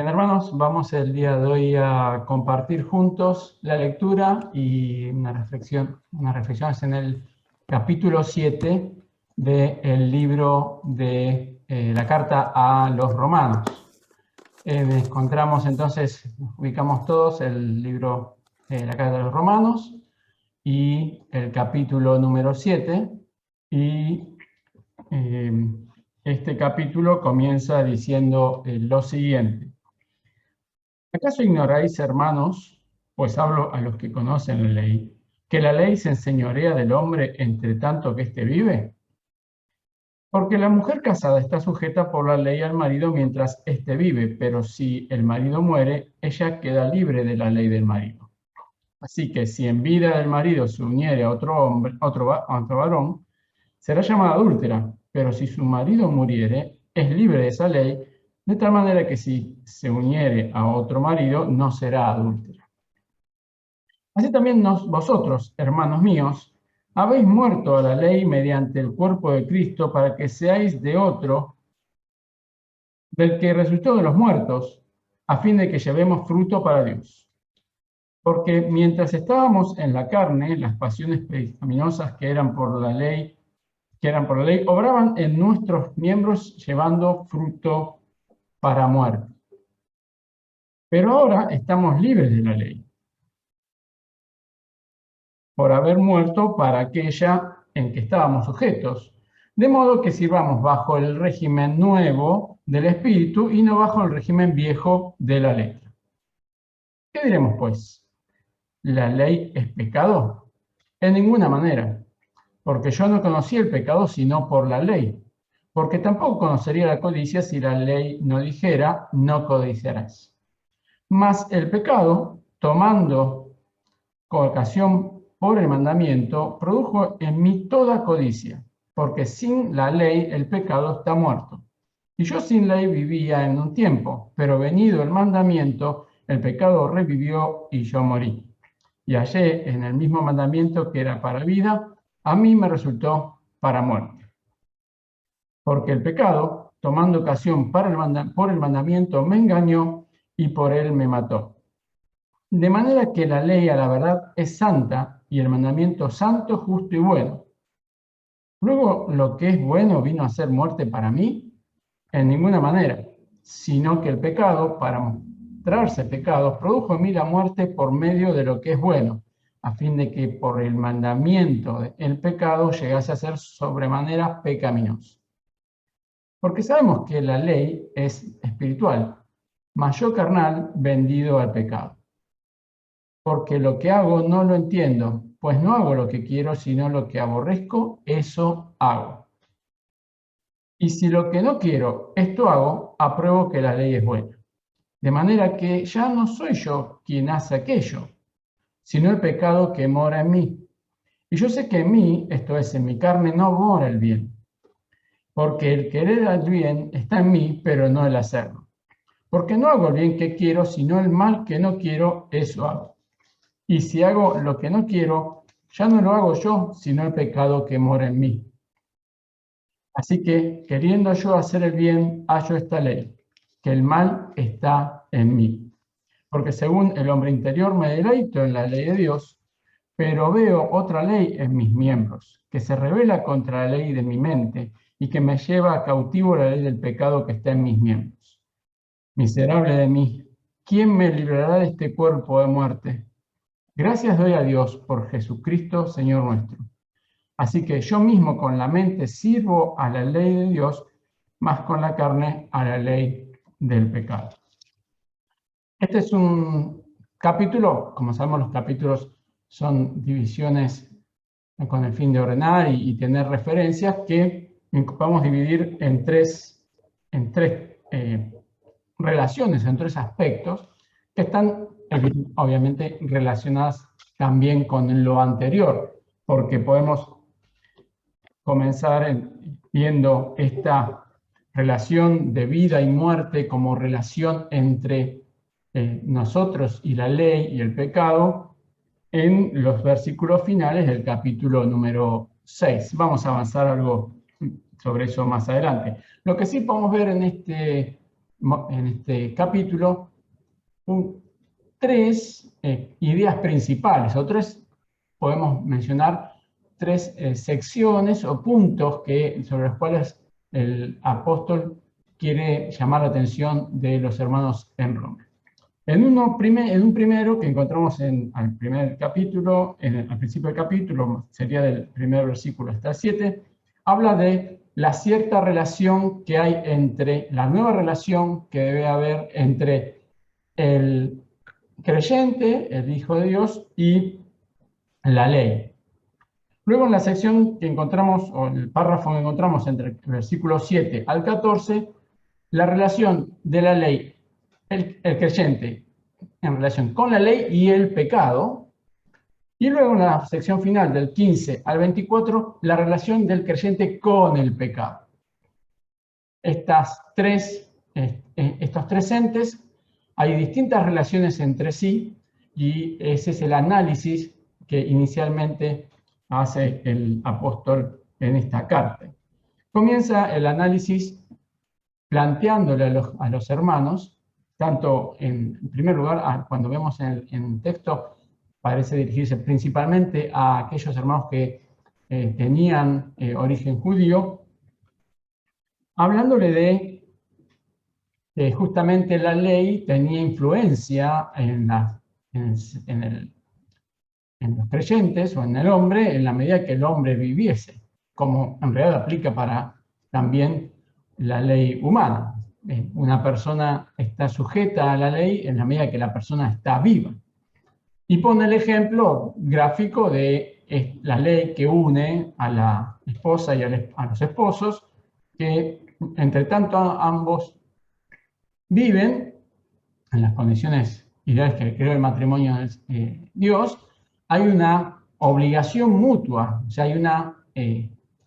Bien, hermanos, vamos el día de hoy a compartir juntos la lectura y una reflexión. Una reflexión es en el capítulo 7 del libro de la carta a los romanos. Encontramos entonces, nos ubicamos todos, el libro la carta a los romanos y el capítulo número 7. Y este capítulo comienza diciendo lo siguiente. ¿Acaso ignoráis, hermanos, pues hablo a los que conocen la ley, que la ley se enseñorea del hombre entre tanto que éste vive? Porque la mujer casada está sujeta por la ley al marido mientras éste vive, pero si el marido muere, ella queda libre de la ley del marido. Así que si en vida del marido se uniere a otro hombre, a otro varón, será llamada adúltera, pero si su marido muriere, es libre de esa ley, de tal manera que si se uniere a otro marido, no será adúltera. Así también vosotros, hermanos míos, habéis muerto a la ley mediante el cuerpo de Cristo para que seáis de otro, del que resultó de los muertos, a fin de que llevemos fruto para Dios. Porque mientras estábamos en la carne, las pasiones pecaminosas que eran por la ley, obraban en nuestros miembros llevando fruto para muerte. Pero ahora estamos libres de la ley, por haber muerto para aquella en que estábamos sujetos, de modo que sirvamos bajo el régimen nuevo del Espíritu y no bajo el régimen viejo de la letra. ¿Qué diremos, pues? ¿La ley es pecado? En ninguna manera, porque yo no conocí el pecado sino por la ley, porque tampoco conocería la codicia si la ley no dijera, no codiciarás. Mas el pecado, tomando ocasión por el mandamiento, produjo en mí toda codicia, porque sin la ley el pecado está muerto. Y yo sin ley vivía en un tiempo, pero venido el mandamiento, el pecado revivió y yo morí. Y hallé en el mismo mandamiento que era para vida, a mí me resultó para muerte. Porque el pecado, tomando ocasión por el mandamiento, me engañó y por él me mató. De manera que la ley a la verdad es santa y el mandamiento santo, justo y bueno. Luego, lo que es bueno vino a ser muerte para mí, en ninguna manera, sino que el pecado, para mostrarse pecado, produjo en mí la muerte por medio de lo que es bueno, a fin de que por el mandamiento el pecado llegase a ser sobremanera pecaminoso. Porque sabemos que la ley es espiritual, mas yo carnal vendido al pecado. Porque lo que hago no lo entiendo, pues no hago lo que quiero, sino lo que aborrezco, eso hago. Y si lo que no quiero, esto hago, apruebo que la ley es buena. De manera que ya no soy yo quien hace aquello, sino el pecado que mora en mí. Y yo sé que en mí, esto es, en mi carne, no mora el bien. Porque el querer el bien está en mí, pero no el hacerlo. Porque no hago el bien que quiero, sino el mal que no quiero, eso hago. Y si hago lo que no quiero, ya no lo hago yo, sino el pecado que mora en mí. Así que, queriendo yo hacer el bien, hallo esta ley, que el mal está en mí. Porque según el hombre interior me deleito en la ley de Dios, pero veo otra ley en mis miembros, que se revela contra la ley de mi mente y que me lleva a cautivo la ley del pecado que está en mis miembros. Miserable de mí, ¿quién me librará de este cuerpo de muerte? Gracias doy a Dios por Jesucristo, Señor nuestro. Así que yo mismo con la mente sirvo a la ley de Dios, más con la carne a la ley del pecado. Este es un capítulo, como sabemos los capítulos son divisiones con el fin de ordenar y tener referencias que podemos dividir en tres relaciones, en tres aspectos que están obviamente relacionadas también con lo anterior, porque podemos comenzar viendo esta relación de vida y muerte como relación entre nosotros y la ley y el pecado en los versículos finales del capítulo número 6. Vamos a avanzar algo sobre eso más adelante. Lo que sí podemos ver en este en este capítulo tres ideas principales, o tres, podemos mencionar tres secciones o puntos sobre los cuales el apóstol quiere llamar la atención de los hermanos en Roma. En un primero que encontramos al primer capítulo, al principio del capítulo, sería del primer versículo hasta el 7, habla de la cierta relación que hay entre, la nueva relación que debe haber entre el creyente, el Hijo de Dios, y la ley. Luego en la sección que encontramos, o en el párrafo que encontramos entre el versículo 7 al 14, la relación de la ley, el creyente, en relación con la ley y el pecado. Y luego en la sección final del 15 al 24, la relación del creyente con el pecado. Estos tres entes, hay distintas relaciones entre sí y ese es el análisis que inicialmente hace el apóstol en esta carta. Comienza el análisis planteándole a los hermanos, tanto en primer lugar, cuando vemos en el texto, parece dirigirse principalmente a aquellos hermanos que tenían origen judío, hablándole de que justamente la ley tenía influencia en los creyentes o en el hombre en la medida que el hombre viviese, como en realidad aplica para también la ley humana. Una persona está sujeta a la ley en la medida que la persona está viva. Y pone el ejemplo gráfico de la ley que une a la esposa y a los esposos, que entre tanto ambos viven en las condiciones ideales que creó el matrimonio de Dios, hay una obligación mutua, o sea, hay una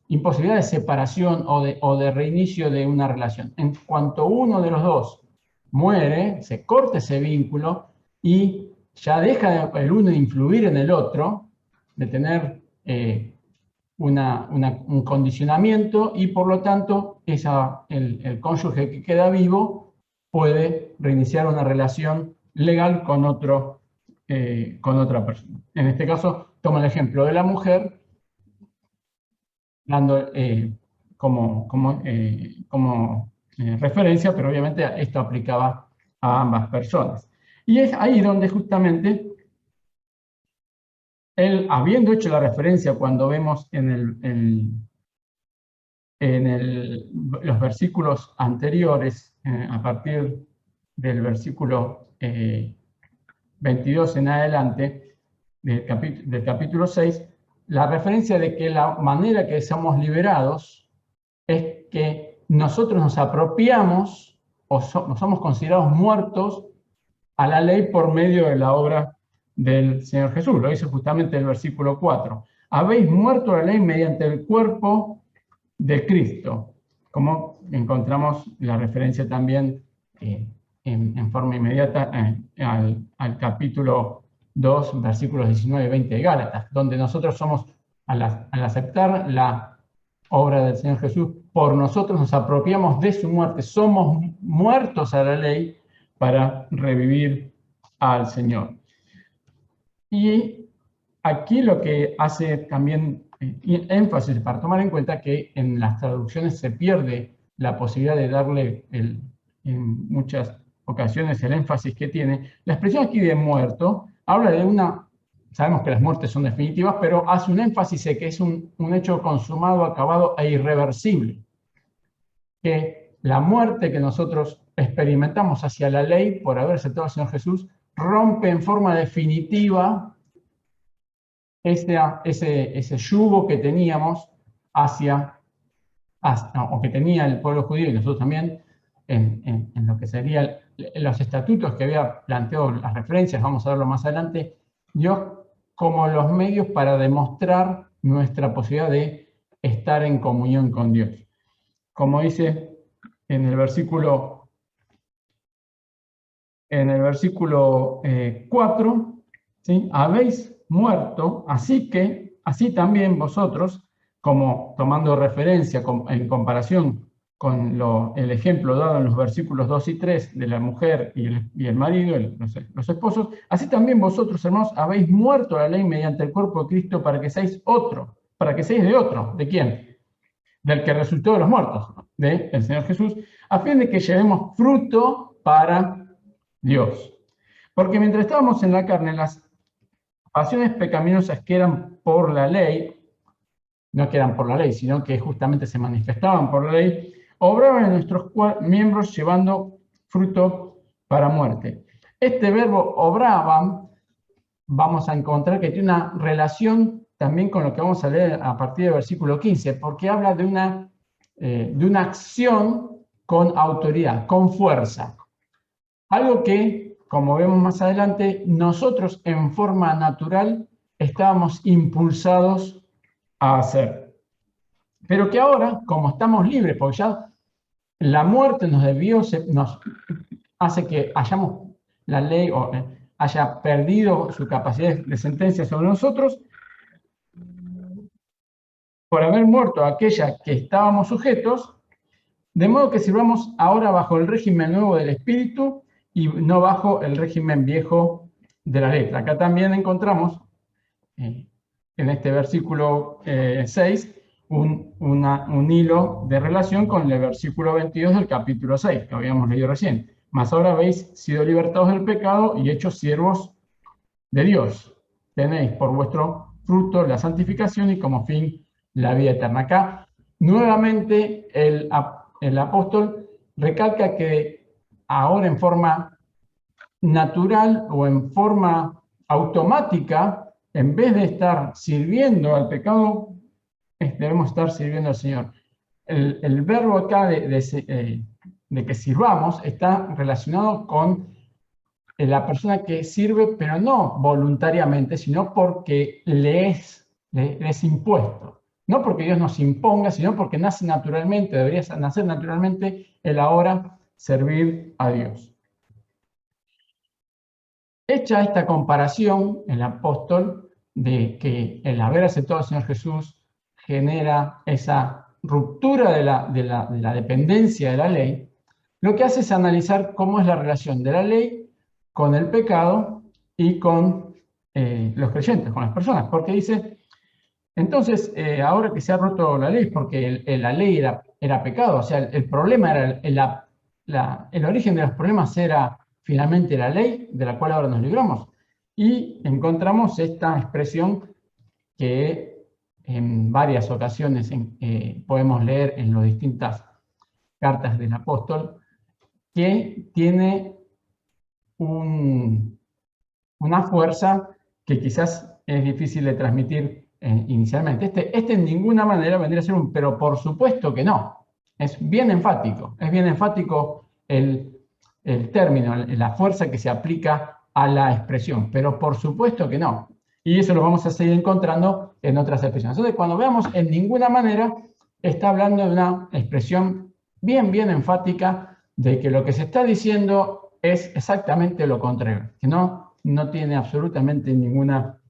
imposibilidad de separación o de reinicio de una relación. En cuanto uno de los dos muere, se corta ese vínculo y ya deja el uno de influir en el otro, de tener un condicionamiento y por lo tanto el cónyuge que queda vivo puede reiniciar una relación legal con otra persona. En este caso, toma el ejemplo de la mujer, dando como referencia, pero obviamente esto aplicaba a ambas personas. Y es ahí donde justamente él, habiendo hecho la referencia cuando vemos los versículos anteriores, a partir del versículo 22 en adelante, del capítulo 6, la referencia de que la manera que somos liberados es que nosotros nos apropiamos o somos considerados muertos a la ley por medio de la obra del Señor Jesús. Lo dice justamente el versículo 4. Habéis muerto a la ley mediante el cuerpo de Cristo, como encontramos la referencia también en forma inmediata al capítulo 2, versículos 19 y 20 de Gálatas, donde nosotros somos, al aceptar la obra del Señor Jesús, por nosotros nos apropiamos de su muerte, somos muertos a la ley para revivir al Señor. Y aquí lo que hace también énfasis para tomar en cuenta que en las traducciones se pierde la posibilidad de darle en muchas ocasiones el énfasis que tiene. La expresión aquí de muerto habla de sabemos que las muertes son definitivas, pero hace un énfasis de que es un hecho consumado, acabado e irreversible. Que la muerte que nosotros experimentamos hacia la ley por haber aceptado al Señor Jesús rompe en forma definitiva ese yugo que teníamos o que tenía el pueblo judío y nosotros también en lo que serían los estatutos que había planteado las referencias, vamos a verlo más adelante, Dios como los medios para demostrar nuestra posibilidad de estar en comunión con Dios. Como dice en el versículo 4, ¿sí? Habéis muerto, así también vosotros, como tomando referencia en comparación el ejemplo dado en los versículos 2 y 3 de la mujer y el marido, los esposos, así también vosotros, hermanos, habéis muerto a la ley mediante el cuerpo de Cristo para que seáis de otro. ¿De quién? Del que resultó de los muertos, del Señor Jesús, a fin de que llevemos fruto para Dios. Porque mientras estábamos en la carne, las pasiones pecaminosas que eran por la ley, no que eran por la ley, sino que justamente se manifestaban por la ley, obraban en nuestros miembros llevando fruto para muerte. Este verbo obraban, vamos a encontrar que tiene una relación también con lo que vamos a leer a partir del versículo 15, porque habla de una acción con autoridad, con fuerza. Algo que, como vemos más adelante, nosotros en forma natural estábamos impulsados a hacer. Pero que ahora, como estamos libres, porque ya la muerte nos hace que hayamos la ley o haya perdido su capacidad de sentencia sobre nosotros, por haber muerto aquella que estábamos sujetos, de modo que sirvamos ahora bajo el régimen nuevo del Espíritu y no bajo el régimen viejo de la letra. Acá también encontramos, en este versículo 6, un hilo de relación con el versículo 22 del capítulo 6, que habíamos leído recién. Mas ahora habéis sido libertados del pecado y hechos siervos de Dios. Tenéis por vuestro fruto la santificación y como fin la vida eterna. Acá, nuevamente, el apóstol recalca que ahora en forma natural o en forma automática, en vez de estar sirviendo al pecado, debemos estar sirviendo al Señor. El verbo acá de que sirvamos está relacionado con la persona que sirve, pero no voluntariamente, sino porque le es impuesto. No porque Dios nos imponga, sino porque nace naturalmente, debería nacer naturalmente el ahora servir a Dios. Hecha esta comparación, el apóstol, de que el haber aceptado al Señor Jesús genera esa ruptura de la dependencia de la ley, lo que hace es analizar cómo es la relación de la ley con el pecado y con los creyentes, con las personas. Porque dice, entonces, ahora que se ha roto la ley, porque la ley era pecado, o sea, el problema era, el origen de los problemas era finalmente la ley, de la cual ahora nos libramos. Y encontramos esta expresión que en varias ocasiones podemos leer en las distintas cartas del apóstol, que tiene una fuerza que quizás es difícil de transmitir inicialmente. Este en ninguna manera vendría a ser un pero por supuesto que no. Es bien enfático el término, la fuerza que se aplica a la expresión, pero por supuesto que no. Y eso lo vamos a seguir encontrando en otras expresiones. Entonces, cuando veamos en ninguna manera, está hablando de una expresión bien enfática de que lo que se está diciendo es exactamente lo contrario, que no tiene absolutamente ninguna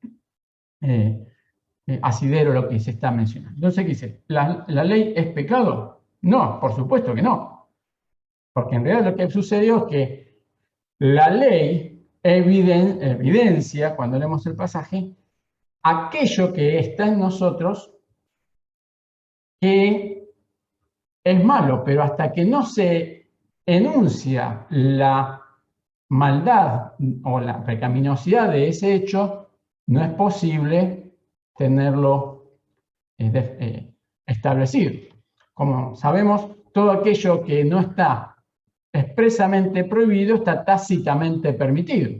asidero lo que se está mencionando. Entonces, ¿qué dice? ¿La ley es pecado? No, por supuesto que no. Porque en realidad lo que sucedió es que la ley evidencia, cuando leemos el pasaje, aquello que está en nosotros que es malo, pero hasta que no se enuncia la maldad o la pecaminosidad de ese hecho, no es posible tenerlo establecido. Como sabemos, todo aquello que no está expresamente prohibido está tácitamente permitido.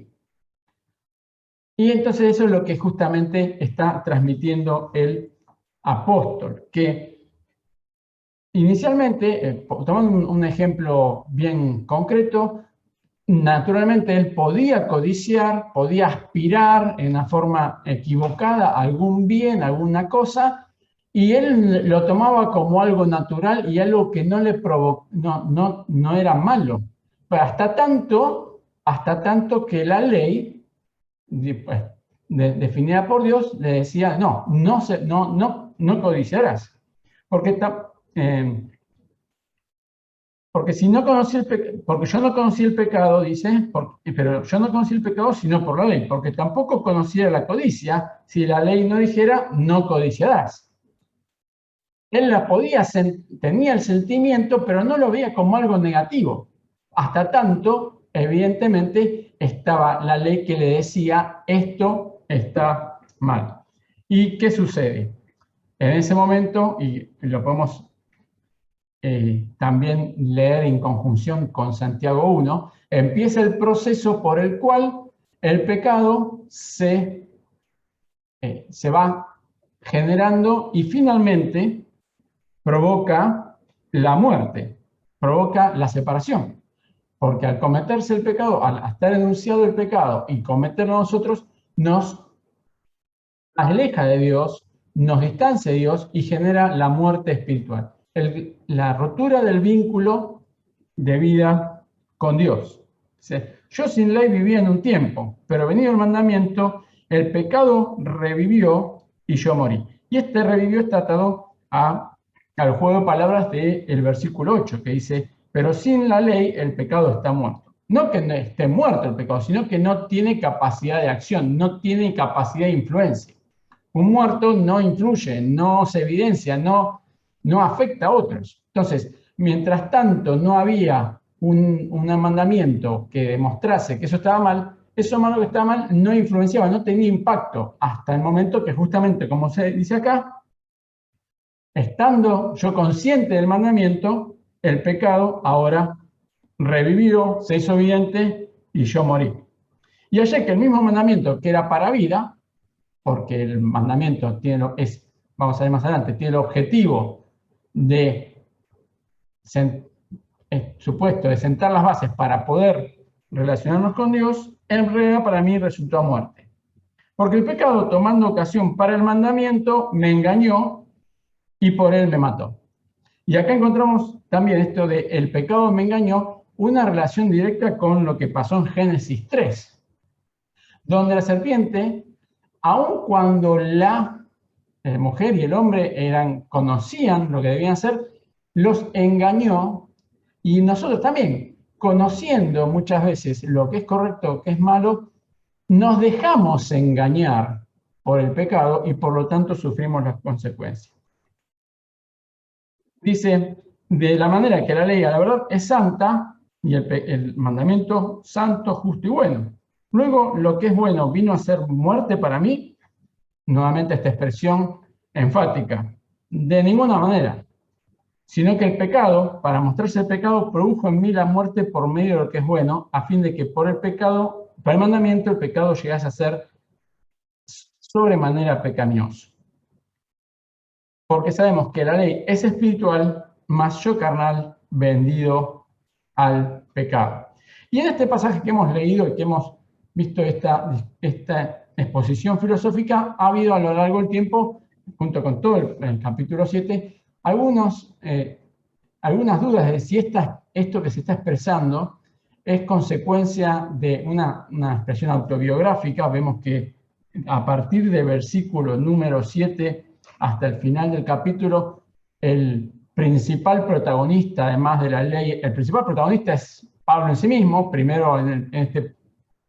Y entonces eso es lo que justamente está transmitiendo el apóstol, que inicialmente, tomando un ejemplo bien concreto, naturalmente él podía codiciar, podía aspirar en una forma equivocada a algún bien, alguna cosa, y él lo tomaba como algo natural y algo que no le no era malo. Pero hasta tanto que la ley, pues, definida por Dios, le decía, no codiciarás. Porque Porque porque yo no conocí el pecado, dice, pero yo no conocí el pecado sino por la ley, porque tampoco conocía la codicia si la ley no dijera no codiciarás. Él tenía el sentimiento, pero no lo veía como algo negativo. Hasta tanto, evidentemente, estaba la ley que le decía esto está mal. ¿Y qué sucede? En ese momento, y lo podemos también leer en conjunción con Santiago 1, empieza el proceso por el cual el pecado se va generando y finalmente provoca la muerte, provoca la separación. Porque al cometerse el pecado, al estar enunciado el pecado y cometerlo nosotros, nos aleja de Dios, nos distancia de Dios y genera la muerte espiritual. La rotura del vínculo de vida con Dios. Yo sin ley vivía en un tiempo, pero venido el mandamiento, el pecado revivió y yo morí. Y este revivió está atado al juego de palabras del versículo 8, que dice, pero sin la ley el pecado está muerto. No que no esté muerto el pecado, sino que no tiene capacidad de acción, no tiene capacidad de influencia. Un muerto no influye, no se evidencia, no afecta a otros. Entonces, mientras tanto no había un mandamiento que demostrase que eso estaba mal, eso malo que estaba mal no influenciaba, no tenía impacto, hasta el momento que justamente, como se dice acá, estando yo consciente del mandamiento, el pecado ahora revivió, se hizo evidente y yo morí. Y hallé que el mismo mandamiento que era para vida, porque el mandamiento vamos a ver más adelante, tiene el objetivo de supuesto de sentar las bases para poder relacionarnos con Dios, en realidad para mí resultó a muerte. Porque el pecado, tomando ocasión para el mandamiento, me engañó y por él me mató. Y acá encontramos también esto de el pecado me engañó, una relación directa con lo que pasó en Génesis 3, donde la serpiente, aun cuando la mujer y el hombre conocían lo que debían hacer, los engañó. Y nosotros también, conociendo muchas veces lo que es correcto, lo que es malo, nos dejamos engañar por el pecado y por lo tanto sufrimos las consecuencias. Dice, de la manera que la ley a la verdad es santa y el mandamiento santo, justo y bueno. Luego, lo que es bueno vino a ser muerte para mí, nuevamente esta expresión enfática, de ninguna manera, sino que el pecado, para mostrarse el pecado, produjo en mí la muerte por medio de lo que es bueno, a fin de que por el mandamiento, el pecado llegase a ser sobremanera pecaminoso. Porque sabemos que la ley es espiritual, mas yo carnal, vendido al pecado. Y en este pasaje que hemos leído y que hemos visto esta exposición filosófica, ha habido a lo largo del tiempo, junto con todo el capítulo 7, algunas dudas de si esto que se está expresando es consecuencia de una expresión autobiográfica. Vemos que a partir del versículo número 7 hasta el final del capítulo, el principal protagonista, además de la ley, el principal protagonista es Pablo en sí mismo. Primero en este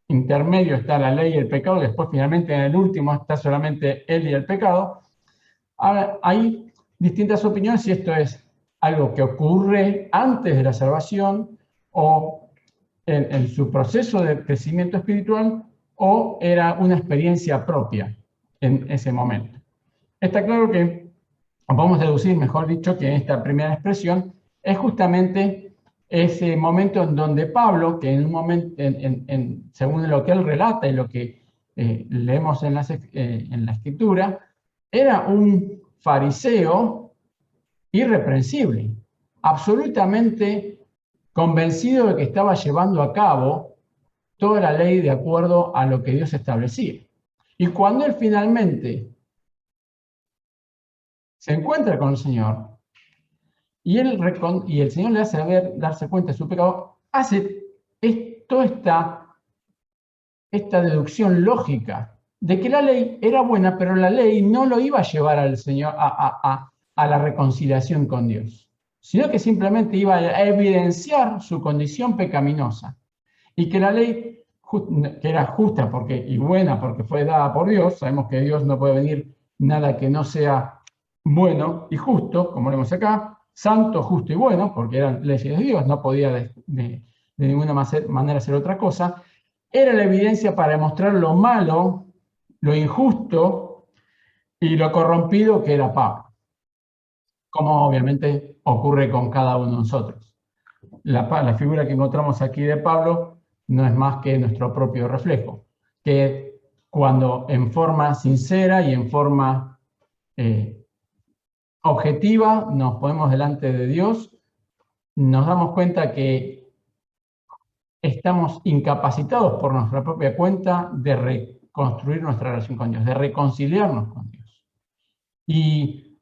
intermedio está la ley y el pecado, y después finalmente en el último está solamente él y el pecado. Ahora, hay distintas opiniones si esto es algo que ocurre antes de la salvación o en su proceso de crecimiento espiritual, o era una experiencia propia en ese momento. Está claro que podemos deducir, mejor dicho, que esta primera expresión es justamente ese momento en donde Pablo, que en un momento, según lo que él relata y lo que leemos en la Escritura, era un fariseo irreprensible, absolutamente convencido de que estaba llevando a cabo toda la ley de acuerdo a lo que Dios establecía. Y cuando él finalmente se encuentra con el Señor y el Señor le hace darse cuenta de su pecado, hace toda esta deducción lógica de que la ley era buena, pero la ley no lo iba a llevar al Señor a la reconciliación con Dios. sino que simplemente iba a evidenciar su condición pecaminosa. Y que la ley, que era justa y buena porque fue dada por Dios, sabemos que Dios no puede venir nada que no sea bueno y justo, como vemos acá, santo, justo y bueno, porque eran leyes de Dios, no podía de ninguna manera hacer otra cosa, era la evidencia para demostrar lo malo, lo injusto y lo corrompido que era Pablo, como obviamente ocurre con cada uno de nosotros. La figura que encontramos aquí de Pablo no es más que nuestro propio reflejo, que cuando en forma sincera y en forma objetiva nos ponemos delante de Dios, nos damos cuenta que estamos incapacitados por nuestra propia cuenta de reconstruir nuestra relación con Dios, de reconciliarnos con Dios. Y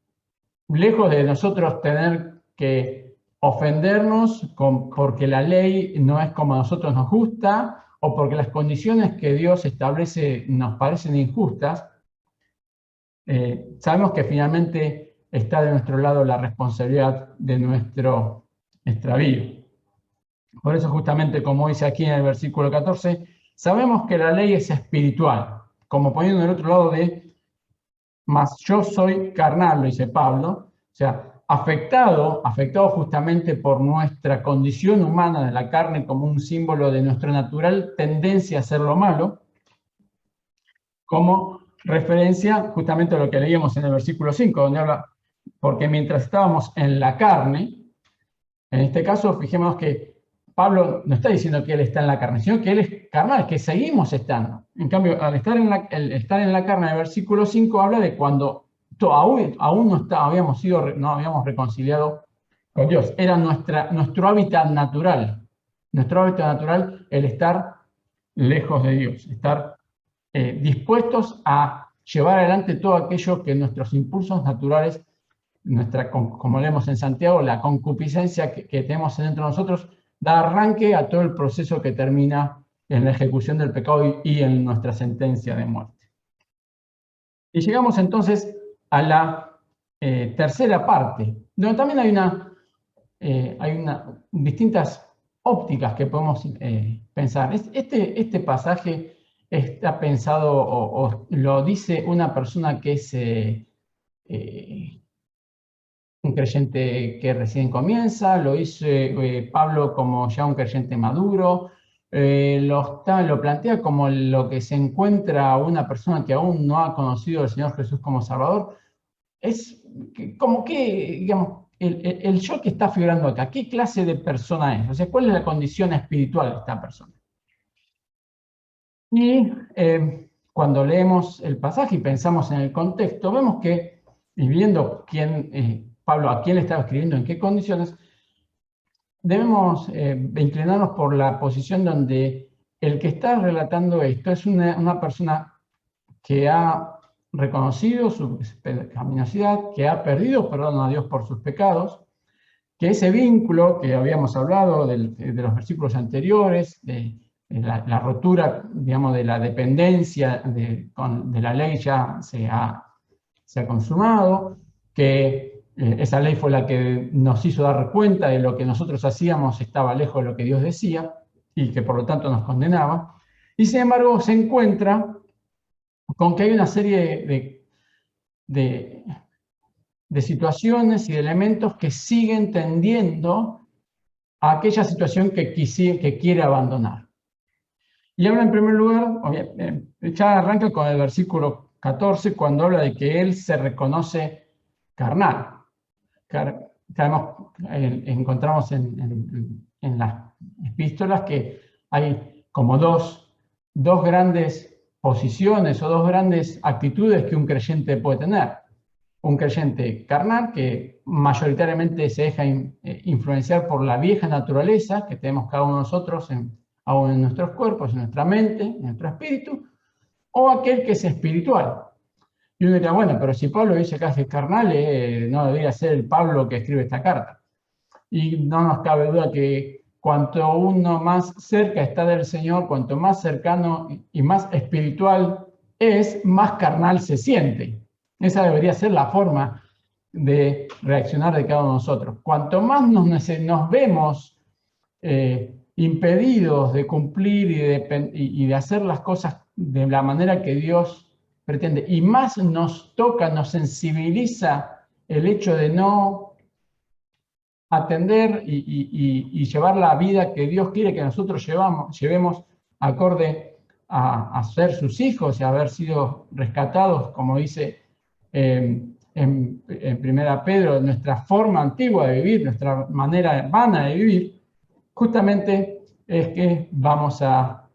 lejos de nosotros tener que ofendernos porque la ley no es como a nosotros nos gusta o porque las condiciones que Dios establece nos parecen injustas, sabemos que finalmente está de nuestro lado la responsabilidad de nuestro extravío. Por eso justamente como dice aquí en el versículo 14, sabemos que la ley es espiritual, como poniendo en el otro lado de, mas yo soy carnal, lo dice Pablo, o sea, afectado justamente por nuestra condición humana de la carne como un símbolo de nuestra natural tendencia a hacer lo malo, como referencia justamente a lo que leíamos en el versículo 5, donde habla, porque mientras estábamos en la carne, en este caso, fijémonos que Pablo no está diciendo que él está en la carne, sino que él es carnal, que seguimos estando. En cambio, al estar en la carne, el versículo 5 habla de cuando aún no habíamos reconciliado con Dios. Era nuestro hábitat natural. Nuestro hábitat natural, el estar lejos de Dios, estar dispuestos a llevar adelante todo aquello que nuestros impulsos naturales, como leemos en Santiago, la concupiscencia que tenemos dentro de nosotros, da arranque a todo el proceso que termina en la ejecución del pecado y en nuestra sentencia de muerte. Y llegamos entonces a la tercera parte, donde también hay distintas ópticas que podemos pensar. Este pasaje está pensado o lo dice una persona que es un creyente que recién comienza, lo dice Pablo como ya un creyente maduro, lo plantea como lo que se encuentra una persona que aún no ha conocido al Señor Jesús como Salvador. Es como que, digamos, el yo que está figurando acá, ¿qué clase de persona es? O sea, ¿cuál es la condición espiritual de esta persona? Y cuando leemos el pasaje y pensamos en el contexto, vemos que, y viendo Pablo a quién le estaba escribiendo, en qué condiciones, debemos inclinarnos por la posición donde el que está relatando esto es una persona que ha reconocido su pecaminosidad, que ha perdido perdón a Dios por sus pecados, que ese vínculo que habíamos hablado de los versículos anteriores, de la rotura, digamos, de la dependencia de la ley ya se ha consumado, que esa ley fue la que nos hizo dar cuenta de lo que nosotros hacíamos estaba lejos de lo que Dios decía y que por lo tanto nos condenaba. Y sin embargo se encuentra con que hay una serie de situaciones y de elementos que siguen tendiendo a aquella situación que quiere abandonar. Y habla en primer lugar, ya arranca con el versículo 14, cuando habla de que él se reconoce carnal. Encontramos en las epístolas que hay como dos grandes posiciones o dos grandes actitudes que un creyente puede tener. Un creyente carnal que mayoritariamente se deja influenciar por la vieja naturaleza que tenemos cada uno de nosotros aún en nuestros cuerpos, en nuestra mente, en nuestro espíritu, o aquel que es espiritual. Y uno dirá, bueno, pero si Pablo dice que es carnal, no debería ser el Pablo que escribe esta carta. Y no nos cabe duda que cuanto uno más cerca está del Señor, cuanto más cercano y más espiritual es, más carnal se siente. Esa debería ser la forma de reaccionar de cada uno de nosotros. Cuanto más nos vemos impedidos de cumplir y de hacer las cosas de la manera que Dios pretende, y más nos toca, nos sensibiliza el hecho de no atender y llevar la vida que Dios quiere que nosotros llevemos acorde a ser sus hijos y a haber sido rescatados, como dice en 1 Pedro, nuestra forma antigua de vivir, nuestra manera vana de vivir, justamente es que vamos a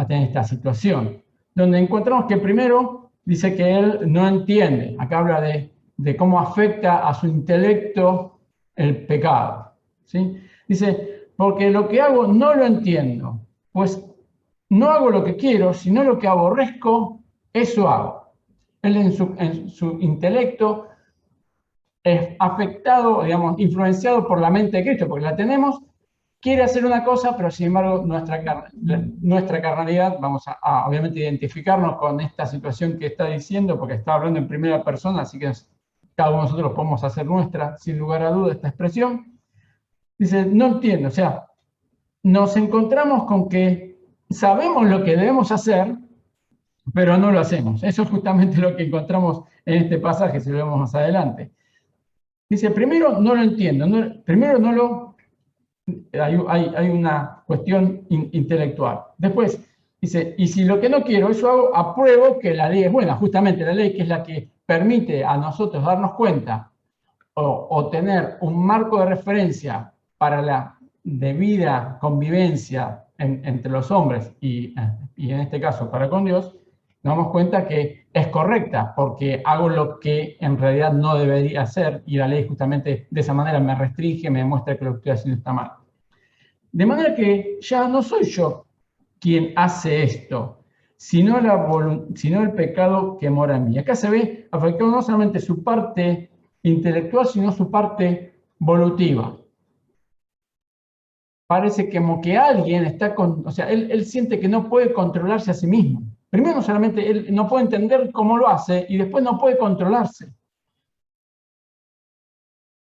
tener esta situación, donde encontramos que primero dice que él no entiende, acá habla de cómo afecta a su intelecto el pecado, ¿sí? Dice, porque lo que hago no lo entiendo, pues no hago lo que quiero, sino lo que aborrezco, eso hago. Él en su intelecto es afectado, digamos, influenciado por la mente de Cristo, porque la tenemos, quiere hacer una cosa, pero sin embargo nuestra carnalidad, vamos a obviamente identificarnos con esta situación que está diciendo, porque está hablando en primera persona, así que cada uno de nosotros podemos hacer nuestra, sin lugar a duda, esta expresión. Dice, no entiendo, o sea, nos encontramos con que sabemos lo que debemos hacer, pero no lo hacemos. Eso es justamente lo que encontramos en este pasaje, si lo vemos más adelante. Dice, primero no lo entiendo, primero no lo... Hay una cuestión intelectual. Después, dice, y si lo que no quiero, eso hago, apruebo que la ley es buena. Justamente la ley que es la que permite a nosotros darnos cuenta o tener un marco de referencia para la debida convivencia entre los hombres y en este caso para con Dios, nos damos cuenta que es correcta, porque hago lo que en realidad no debería hacer, y la ley justamente de esa manera me restringe, me demuestra que lo que estoy haciendo está mal. De manera que ya no soy yo quien hace esto, sino el pecado que mora en mí. Acá se ve afectado no solamente su parte intelectual, sino su parte volutiva. Parece como que alguien está o sea, él siente que no puede controlarse a sí mismo. Primero, no solamente él no puede entender cómo lo hace, y después no puede controlarse.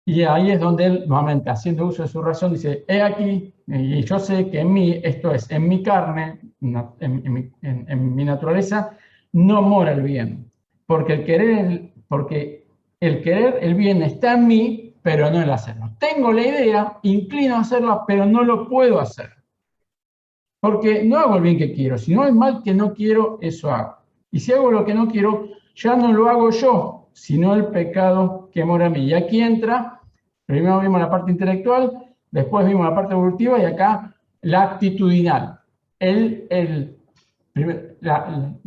Y ahí es donde él, nuevamente, haciendo uso de su razón, dice, he aquí, y yo sé que en mí, esto es, en mi carne, en mi naturaleza, no mora el bien. Porque el querer el bien está en mí, pero no el hacerlo. Tengo la idea, inclino a hacerlo, pero no lo puedo hacer. Porque no hago el bien que quiero, sino el mal que no quiero, eso hago. Y si hago lo que no quiero, ya no lo hago yo, sino el pecado que mora en mí. Y aquí entra, primero vimos la parte intelectual, después vimos la parte evolutiva y acá la actitudinal.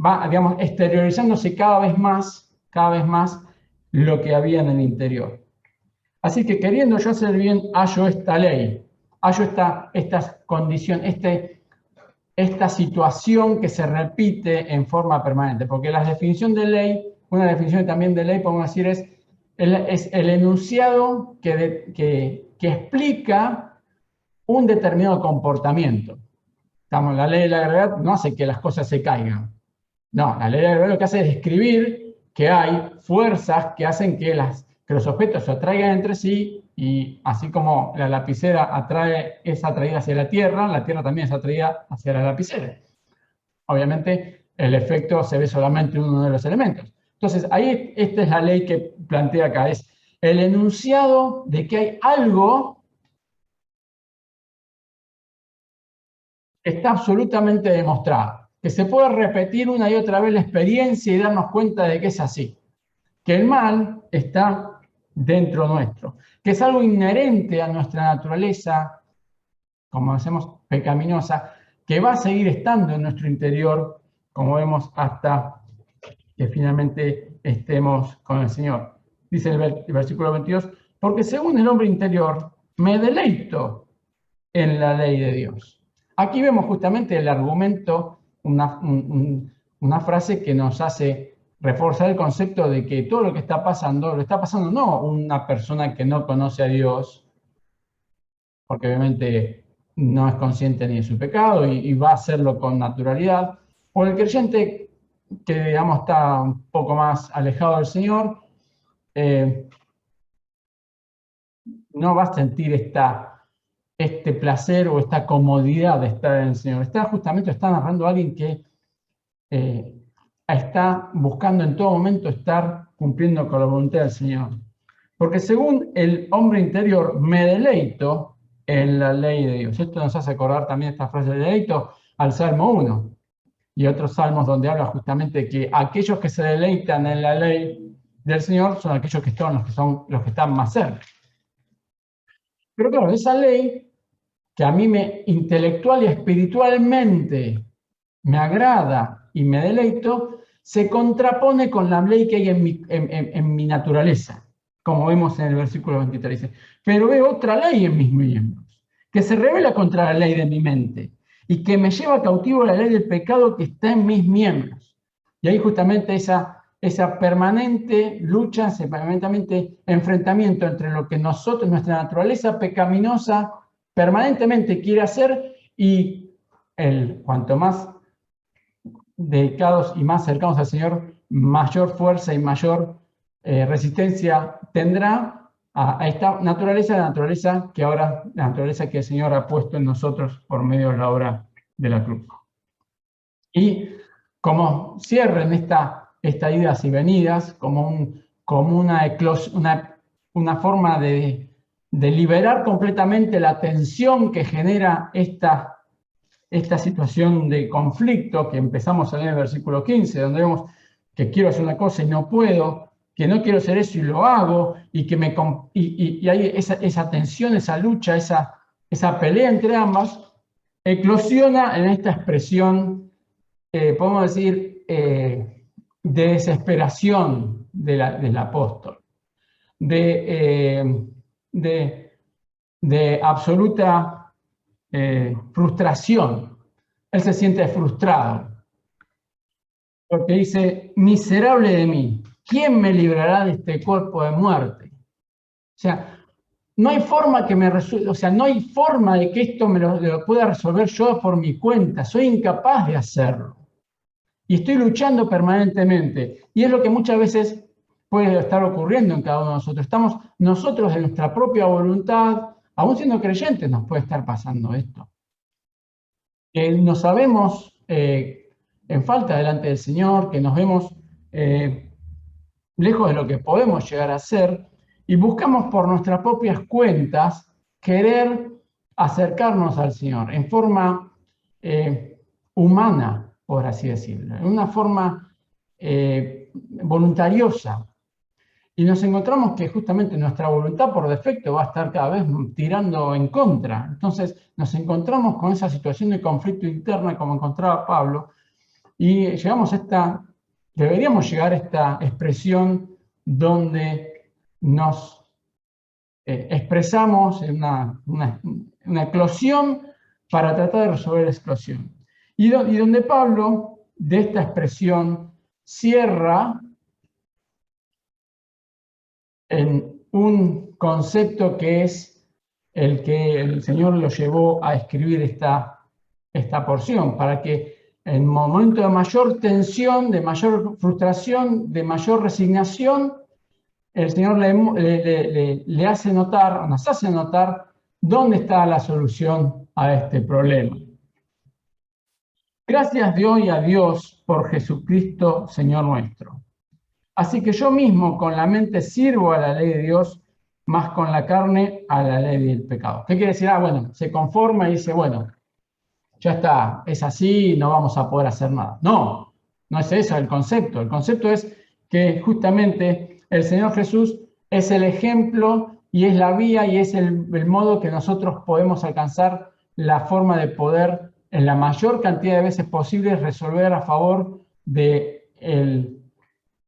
Va, digamos, exteriorizándose cada vez más lo que había en el interior. Así que queriendo yo hacer bien, hallo esta ley, hallo esta condición, esta situación que se repite en forma permanente, porque la definición de ley, una definición también de ley, podemos decir, es el enunciado que explica un determinado comportamiento. La ley de la gravedad no hace que las cosas se caigan. No, la ley de la gravedad lo que hace es describir que hay fuerzas que hacen que los objetos se atraigan entre sí, y así como la lapicera es atraída hacia la Tierra también es atraída hacia la lapicera. Obviamente, el efecto se ve solamente en uno de los elementos. Entonces, ahí esta es la ley que plantea acá, es el enunciado de que hay algo que está absolutamente demostrado, que se puede repetir una y otra vez la experiencia y darnos cuenta de que es así, que el mal está dentro nuestro, que es algo inherente a nuestra naturaleza, como decimos, pecaminosa, que va a seguir estando en nuestro interior, como vemos, hasta que finalmente estemos con el Señor. Dice el versículo 22, porque según el hombre interior, me deleito en la ley de Dios. Aquí vemos justamente el argumento, una frase que nos hace reforzar el concepto de que todo lo que está pasando, lo está pasando no una persona que no conoce a Dios, porque obviamente no es consciente ni de su pecado y va a hacerlo con naturalidad, o el creyente que, digamos, está un poco más alejado del Señor, no va a sentir este placer o esta comodidad de estar en el Señor. Está narrando a alguien que está buscando en todo momento estar cumpliendo con la voluntad del Señor. Porque según el hombre interior, me deleito en la ley de Dios. Esto nos hace acordar también esta frase de deleito al Salmo 1 y otros salmos donde habla justamente de que aquellos que se deleitan en la ley del Señor son aquellos que son los que están más cerca. Pero claro, esa ley que a mí intelectual y espiritualmente me agrada y me deleito, se contrapone con la ley que hay en mi naturaleza, como vemos en el versículo 23. Dice, pero veo otra ley en mis miembros, que se revela contra la ley de mi mente y que me lleva cautivo a la ley del pecado que está en mis miembros. Y ahí justamente esa permanente lucha, ese permanente enfrentamiento entre lo que nuestra naturaleza pecaminosa, permanentemente quiere hacer y cuanto más dedicados y más cercanos al Señor, mayor fuerza y mayor resistencia tendrá a esta naturaleza, la naturaleza que el Señor ha puesto en nosotros por medio de la obra de la cruz. Y como cierre en estas idas y venidas, como una forma de liberar completamente la tensión que genera esta situación de conflicto que empezamos a leer en el versículo 15, donde vemos que quiero hacer una cosa y no puedo, que no quiero hacer eso y lo hago, y hay esa tensión, esa lucha, esa pelea entre ambas, eclosiona en esta expresión, podemos decir, de desesperación del apóstol, de absoluta frustración. Él se siente frustrado porque dice, miserable de mí, ¿quién me librará de este cuerpo de muerte? O sea, no hay forma que me resuelva, o sea, no hay forma de que esto me lo pueda resolver yo por mi cuenta, soy incapaz de hacerlo. Y estoy luchando permanentemente. Y es lo que muchas veces puede estar ocurriendo en cada uno de nosotros. Estamos nosotros en nuestra propia voluntad, aún siendo creyentes nos puede estar pasando esto. Que nos sabemos en falta delante del Señor, que nos vemos lejos de lo que podemos llegar a ser y buscamos por nuestras propias cuentas querer acercarnos al Señor en forma humana, por así decirlo, en una forma voluntariosa. Y nos encontramos que justamente nuestra voluntad por defecto va a estar cada vez tirando en contra. Entonces nos encontramos con esa situación de conflicto interna como encontraba Pablo y deberíamos llegar a esta expresión donde nos expresamos en una eclosión para tratar de resolver la explosión. Y donde Pablo de esta expresión cierra en un concepto que es el que el Señor lo llevó a escribir esta porción, para que en momentos de mayor tensión, de mayor frustración, de mayor resignación, el Señor le hace notar, nos hace notar dónde está la solución a este problema. Gracias doy a Dios por Jesucristo, Señor nuestro. Así que yo mismo con la mente sirvo a la ley de Dios, más con la carne a la ley del pecado. ¿Qué quiere decir? Bueno, se conforma y dice, bueno, ya está, es así, no vamos a poder hacer nada. No, no es eso el concepto. El concepto es que justamente el Señor Jesús es el ejemplo y es la vía y es el modo que nosotros podemos alcanzar la forma de poder en la mayor cantidad de veces posible resolver a favor de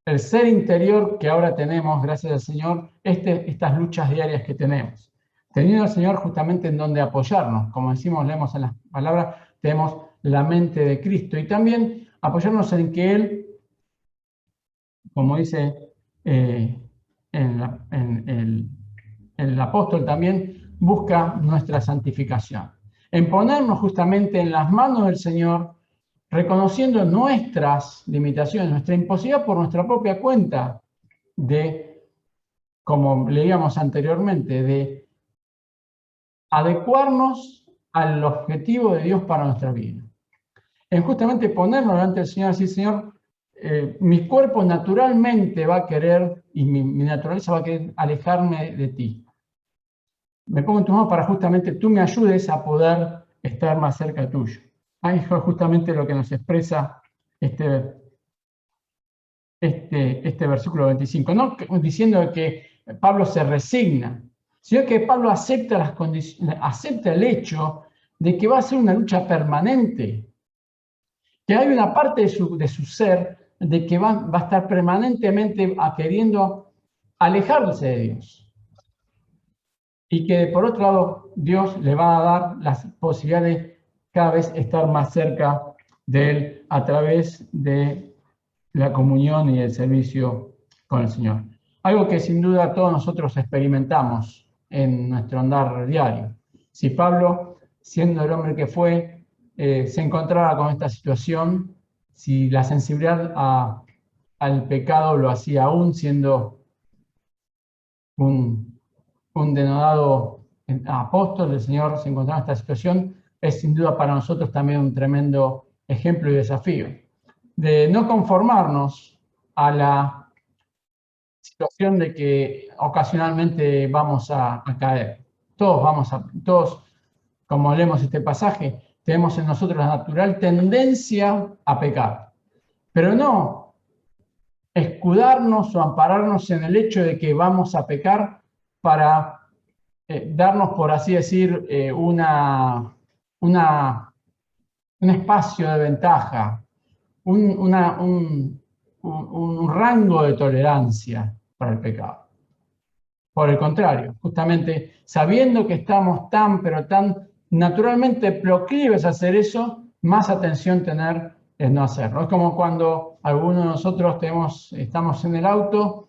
el ser interior que ahora tenemos, gracias al Señor, estas luchas diarias que tenemos. Teniendo al Señor justamente en donde apoyarnos, como decimos, leemos en las palabras, tenemos la mente de Cristo y también apoyarnos en que Él, como dice el apóstol también, busca nuestra santificación. En ponernos justamente en las manos del Señor, reconociendo nuestras limitaciones, nuestra imposibilidad por nuestra propia cuenta de como leíamos anteriormente, de adecuarnos al objetivo de Dios para nuestra vida. En justamente ponernos delante del Señor y decir, Señor, mi cuerpo naturalmente va a querer, y mi naturaleza va a querer alejarme de ti. Me pongo en tus manos para justamente tú me ayudes a poder estar más cerca tuyo. Ahí es justamente lo que nos expresa este versículo 25, no diciendo que Pablo se resigna, sino que Pablo acepta las condiciones, acepta el hecho de que va a ser una lucha permanente, que hay una parte de su ser de que va a estar permanentemente queriendo alejarse de Dios. Y que por otro lado Dios le va a dar las posibilidades de cada vez estar más cerca de Él a través de la comunión y el servicio con el Señor. Algo que sin duda todos nosotros experimentamos en nuestro andar diario. Si Pablo, siendo el hombre que fue, se encontraba con esta situación, si la sensibilidad al pecado lo hacía aún siendo un denodado apóstol del Señor, se encontraba en esta situación, es sin duda para nosotros también un tremendo ejemplo y desafío de no conformarnos a la situación de que ocasionalmente vamos a caer. Todos, como leemos este pasaje, tenemos en nosotros la natural tendencia a pecar, pero no escudarnos o ampararnos en el hecho de que vamos a pecar para darnos, por así decir, un espacio de ventaja, un rango de tolerancia para el pecado. Por el contrario, justamente sabiendo que estamos pero tan naturalmente proclives a hacer eso, más atención tener en no hacerlo. Es como cuando algunos de nosotros estamos en el auto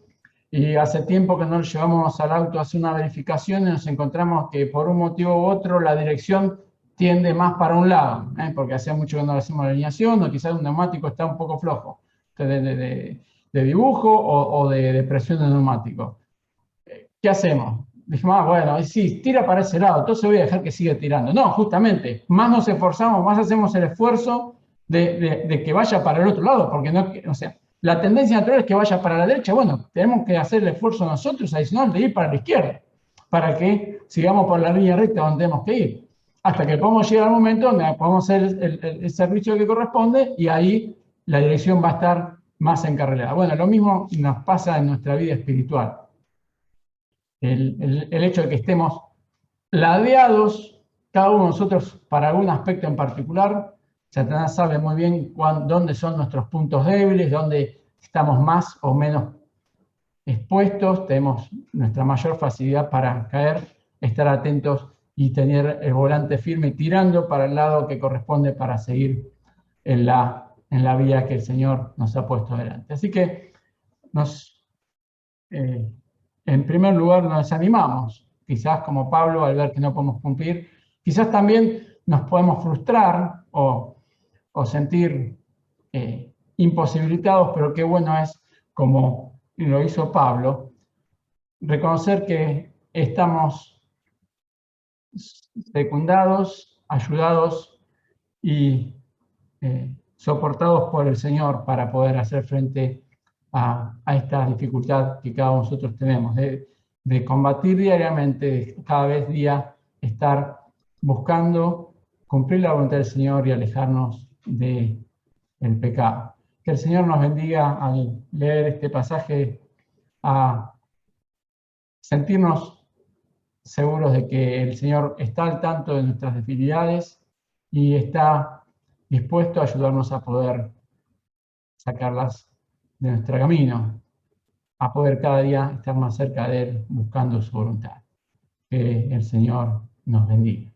y hace tiempo que no lo llevamos al auto a hacer una verificación y nos encontramos que por un motivo u otro la dirección tiende más para un lado, porque hace mucho que no le hacemos la alineación o quizás un neumático está un poco flojo de dibujo o de presión de neumático. ¿Qué hacemos? Dijimos, bueno, sí, tira para ese lado, entonces voy a dejar que siga tirando. No, justamente, más nos esforzamos, más hacemos el esfuerzo de que vaya para el otro lado, porque no, o sea, la tendencia natural es que vaya para la derecha. Bueno, tenemos que hacer el esfuerzo nosotros adicional de ir para la izquierda, para que sigamos por la línea recta donde tenemos que ir, hasta que podamos llegar al momento donde podemos hacer el servicio que corresponde y ahí la dirección va a estar más encarrilada. Bueno, lo mismo nos pasa en nuestra vida espiritual. El hecho de que estemos ladeados, cada uno de nosotros para algún aspecto en particular. Satanás sabe muy bien dónde son nuestros puntos débiles, dónde estamos más o menos expuestos, tenemos nuestra mayor facilidad para caer, estar atentos y tener el volante firme tirando para el lado que corresponde para seguir en la vía que el Señor nos ha puesto delante. Así que en primer lugar nos desanimamos, quizás como Pablo al ver que no podemos cumplir, quizás también nos podemos frustrar o sentir imposibilitados, pero qué bueno es, como lo hizo Pablo, reconocer que estamos secundados, ayudados y soportados por el Señor para poder hacer frente a esta dificultad que cada uno de nosotros tenemos, de combatir diariamente, cada vez día estar buscando cumplir la voluntad del Señor y alejarnos del pecado. Que el Señor nos bendiga al leer este pasaje, a sentirnos seguros de que el Señor está al tanto de nuestras debilidades y está dispuesto a ayudarnos a poder sacarlas de nuestro camino, a poder cada día estar más cerca de Él buscando su voluntad. Que el Señor nos bendiga.